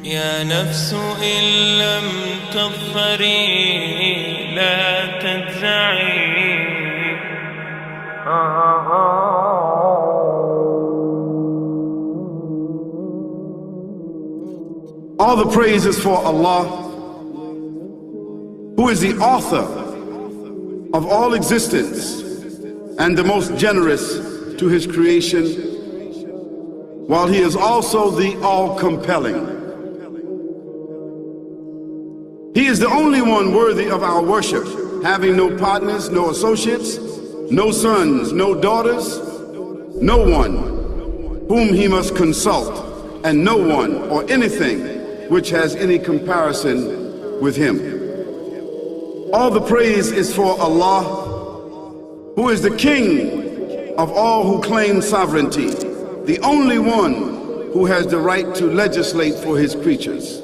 يا نفس إن لم تظفري لا تجزعي. All the praise is for Allah, who is the author of all existence and the most generous to his creation, while he is also the all-compelling. He is the only one worthy of our worship, having no partners, no associates, no sons, no daughters, no one whom he must consult, and no one or anything which has any comparison with him. All the praise is for Allah, who is the King of all who claim sovereignty, the only one who has the right to legislate for his creatures.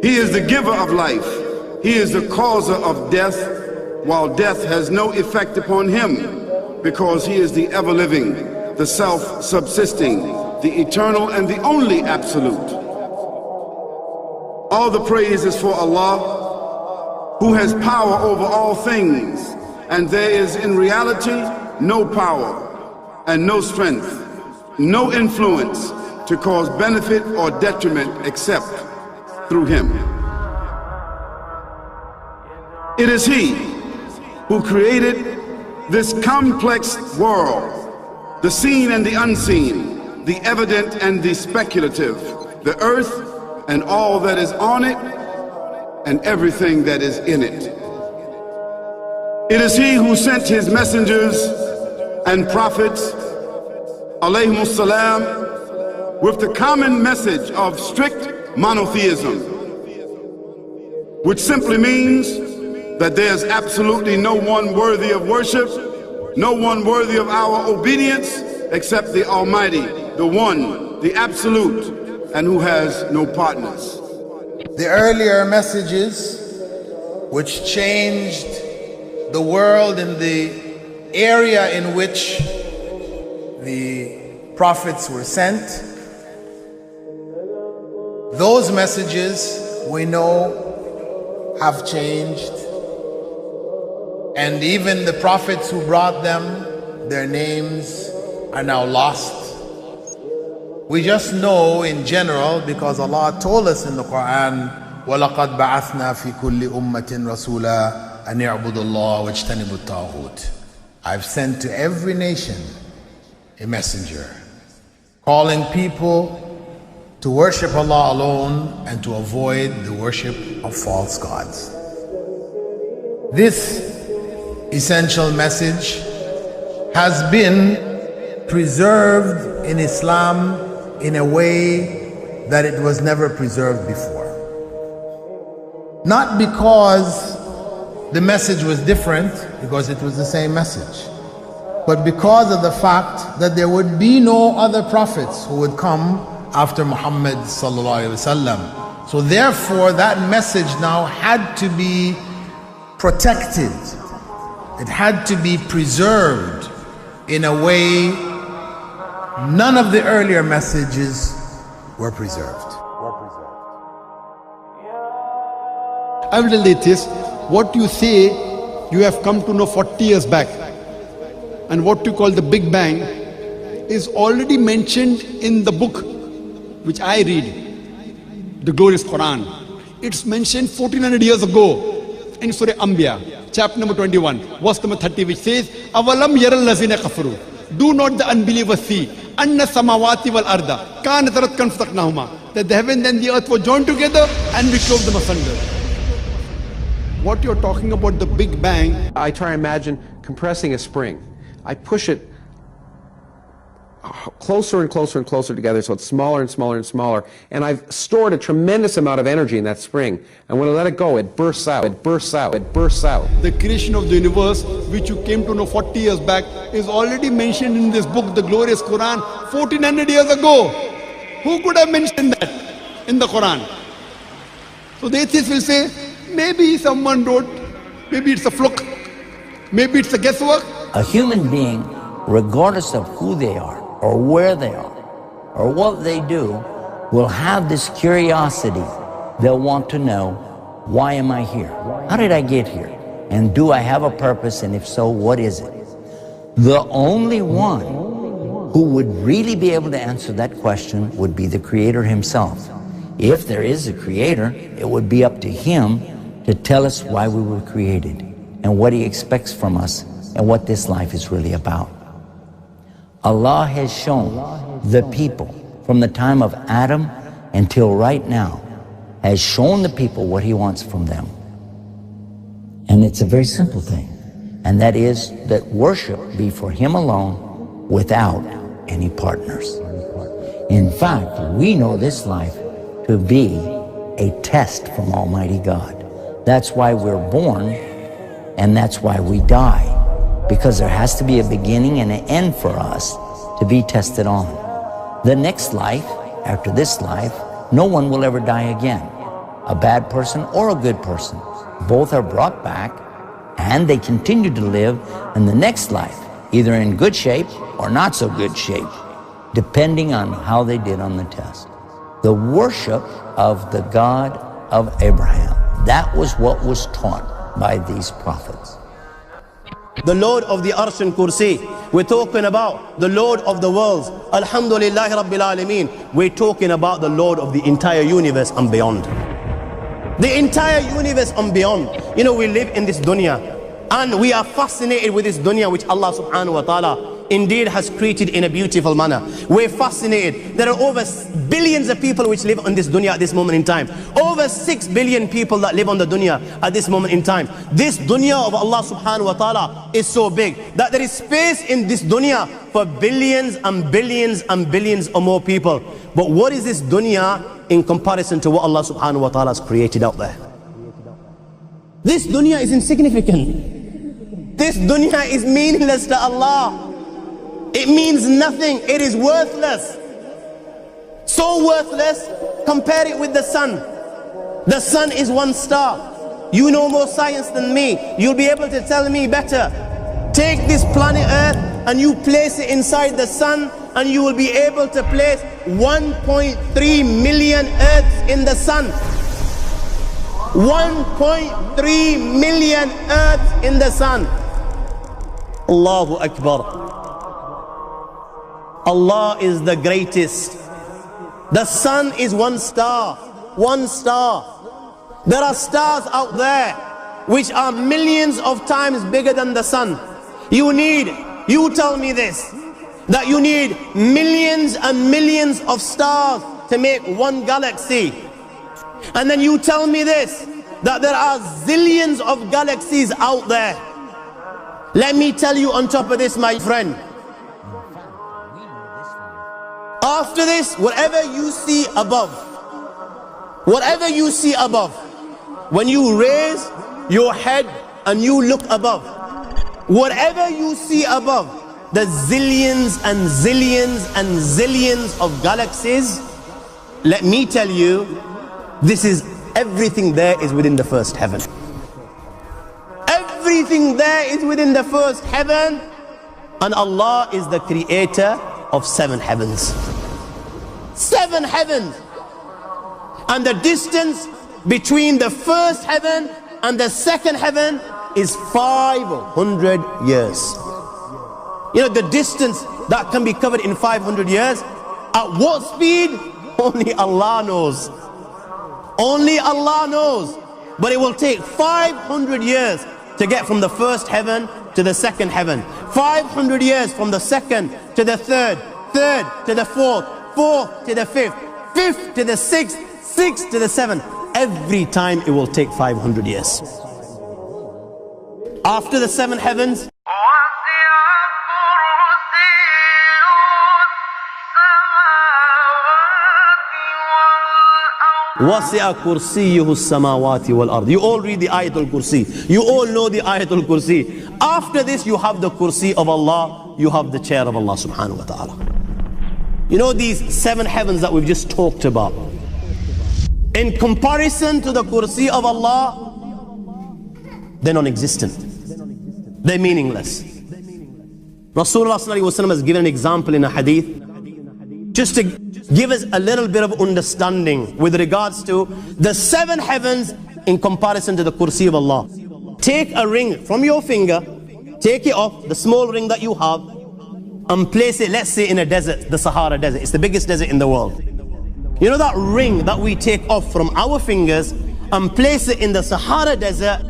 He is the giver of life. He is the causer of death, while death has no effect upon him, because he is the ever-living, the self-subsisting, the eternal and the only absolute. All the praise is for Allah, who has power over all things, and there is in reality no power and no strength, no influence to cause benefit or detriment except through him. It is he who created this complex world, the seen and the unseen, the evident and the speculative, the earth and all that is on it and everything that is in it. It is he who sent his messengers and prophets, alayhimus salam, with the common message of strict monotheism, which simply means that there's absolutely no one worthy of worship, no one worthy of our obedience except the Almighty, the One, the Absolute, and who has no partners. The earlier messages which changed the world in the area in which the prophets were sent, those messages we know have changed, and even the prophets who brought them, their names are now lost. We just know in general because Allah told us in the Quran, وَلَقَدْ بَعَثْنَا فِي كُلِّ أُمَّةٍ رَسُولًا أَنْ يَعْبُدُوا اللَّهَ وَاجْتَنِبُوا الطَّاغُوتَ. I've sent to every nation a messenger, calling people to worship Allah alone and to avoid the worship of false gods. This essential message has been preserved in Islam in a way that it was never preserved before. Not because the message was different, because it was the same message, but because of the fact that there would be no other prophets who would come after Muhammad sallallahu alaihi wasallam. So therefore that message now had to be protected. It had to be preserved in a way none of the earlier messages were preserved. Evidently it is what you say you have come to know 40 years back, and what you call the Big Bang is already mentioned in the book which I read, the glorious Quran. It's mentioned 1400 years ago in Surah Anbiya, chapter number 21, verse number 30, which says, Avalam yaral lazina kafaru. Do not the unbelievers see anna samawati wal arda kanat ratkan fataqnahuma, that the heaven and the earth were joined together and we clove them asunder. What you're talking about, the Big Bang, I try to imagine compressing a spring. I push it closer and closer and closer together, so it's smaller and smaller and smaller. And I've stored a tremendous amount of energy in that spring. And when I let it go, it bursts out, it bursts out, it bursts out. The creation of the universe, which you came to know 40 years back, is already mentioned in this book, the glorious Quran, 1400 years ago. Who could have mentioned that in the Quran? So the atheists will say, maybe someone wrote, maybe it's a fluke, maybe it's a guesswork. A human being, regardless of who they are, or where they are, or what they do, will have this curiosity. They'll want to know, why am I here? How did I get here? And do I have a purpose? And if so, what is it? The only one who would really be able to answer that question would be the Creator himself. If there is a Creator, it would be up to Him to tell us why we were created and what He expects from us and what this life is really about. Allah has shown the people from the time of Adam until right now, has shown the people what He wants from them. And it's a very simple thing, and that is that worship be for Him alone without any partners. In fact, we know this life to be a test from Almighty God. That's why we're born, and that's why we die. Because there has to be a beginning and an end for us to be tested on. The next life, after this life, no one will ever die again. A bad person or a good person. Both are brought back and they continue to live in the next life, either in good shape or not so good shape, depending on how they did on the test. The worship of the God of Abraham, that was what was taught by these prophets. The Lord of the Arsh and Kursi. We're talking about the Lord of the worlds. Alhamdulillah Rabbil Alameen. We're talking about the Lord of the entire universe and beyond. The entire universe and beyond. You know, we live in this dunya and we are fascinated with this dunya which Allah subhanahu wa ta'ala indeed has created in a beautiful manner. We're fascinated. There are over billions of people which live on this dunya at this moment in time. Over 6 billion people that live on the dunya at this moment in time. This dunya of Allah subhanahu wa ta'ala is so big that there is space in this dunya for billions and billions and billions or more people. But what is this dunya in comparison to what Allah subhanahu wa ta'ala has created out there? This dunya is insignificant. This dunya is meaningless to Allah. It means nothing. It is worthless. So worthless, compare it with the sun. The sun is one star. You know more science than me. You'll be able to tell me better. Take this planet Earth and you place it inside the sun and you will be able to place 1.3 million Earths in the sun. 1.3 million Earths in the sun. Allahu Akbar. Allah is the greatest. The sun is one star. One star. There are stars out there which are millions of times bigger than the sun. You tell me this, that you need millions and millions of stars to make one galaxy. And then you tell me this, that there are zillions of galaxies out there. Let me tell you on top of this, my friend, after this, whatever you see above, when you raise your head and you look above, whatever you see above, the zillions and zillions and zillions of galaxies, let me tell you, this is everything there is within the first heaven. Everything there is within the first heaven, and Allah is the creator of 7 heavens. 7 heavens. And the distance between the first heaven and the second heaven is 500 years. You know, the distance that can be covered in 500 years, at what speed? Only Allah knows. Only Allah knows. But it will take 500 years to get from the first heaven to the second heaven. 500 years from the second to the third, third to the fourth, fourth to the fifth, fifth to the sixth, sixth to the seventh. Every time it will take 500 years. After the 7 heavens, وَسِعَ كُرْسِيُّهُ السَّمَاوَاتِ وَالْأَرْضِ. You all read the Ayatul Kursi. You all know the Ayatul Kursi. After this, you have the Kursi of Allah. You have the chair of Allah subhanahu wa ta'ala. You know these 7 heavens that we've just talked about. In comparison to the Kursi of Allah, they're non-existent. They're meaningless. Rasulullah sallallahu alaihi wasallam has given an example in a hadith just to give us a little bit of understanding with regards to the 7 heavens in comparison to the Kursi of Allah. Take a ring from your finger, take it off, the small ring that you have, and place it, let's say, in a desert, the Sahara Desert. It's the biggest desert in the world. You know that ring that we take off from our fingers and place it in the Sahara Desert?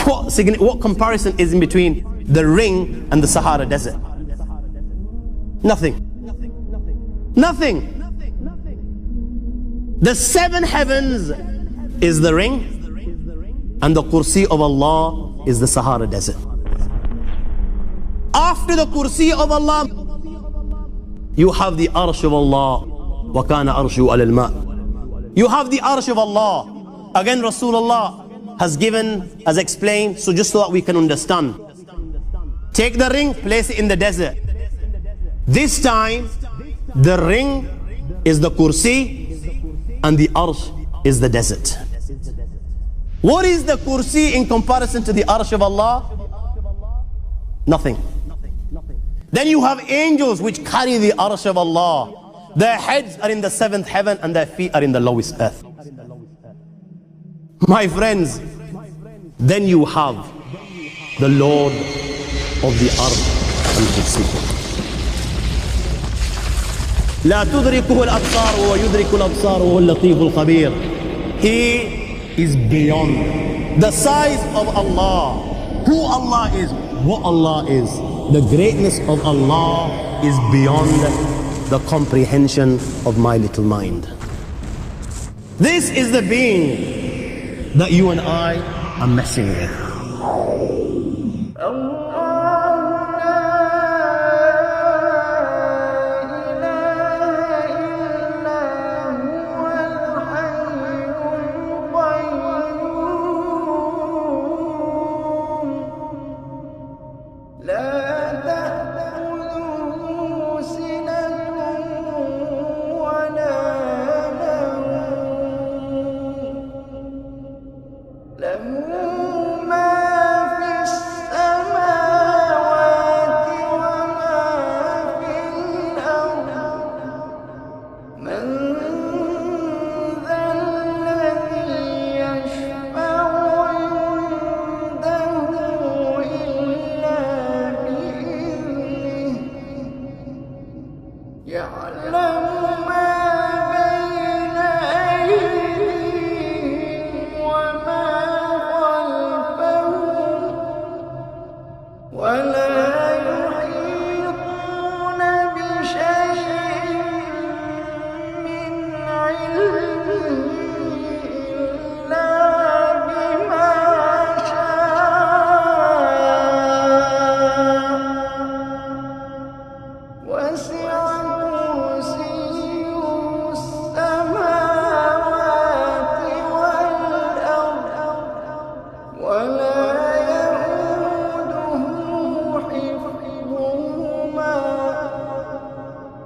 What comparison is in between the ring and the Sahara Desert? Nothing. Nothing. The 7 heavens is the ring, and the Kursi of Allah is the Sahara Desert. After the Kursi of Allah, you have the Arsh of Allah. وَكَانَ أَرْشُهُ عَلَى الْمَاءِ. You have the Arsh of Allah. Again, Rasulullah has explained, so just so that we can understand. Take the ring, place it in the desert. This time, the ring is the Kursi and the Arsh is the desert. What is the Kursi in comparison to the Arsh of Allah? Nothing. Then you have angels which carry the Arsh of Allah. Their heads are in the 7th heaven and their feet are in the lowest earth. My friends, then you have the Lord of the Arsh and Kursi. لا تدركه الأبصار وهو يدرك الأبصار وهو اللطيف الخبير. He is beyond the size of Allah, who Allah is, what Allah is. The greatness of Allah is beyond the comprehension of my little mind. This is the being that you and I are messing with.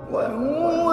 وهو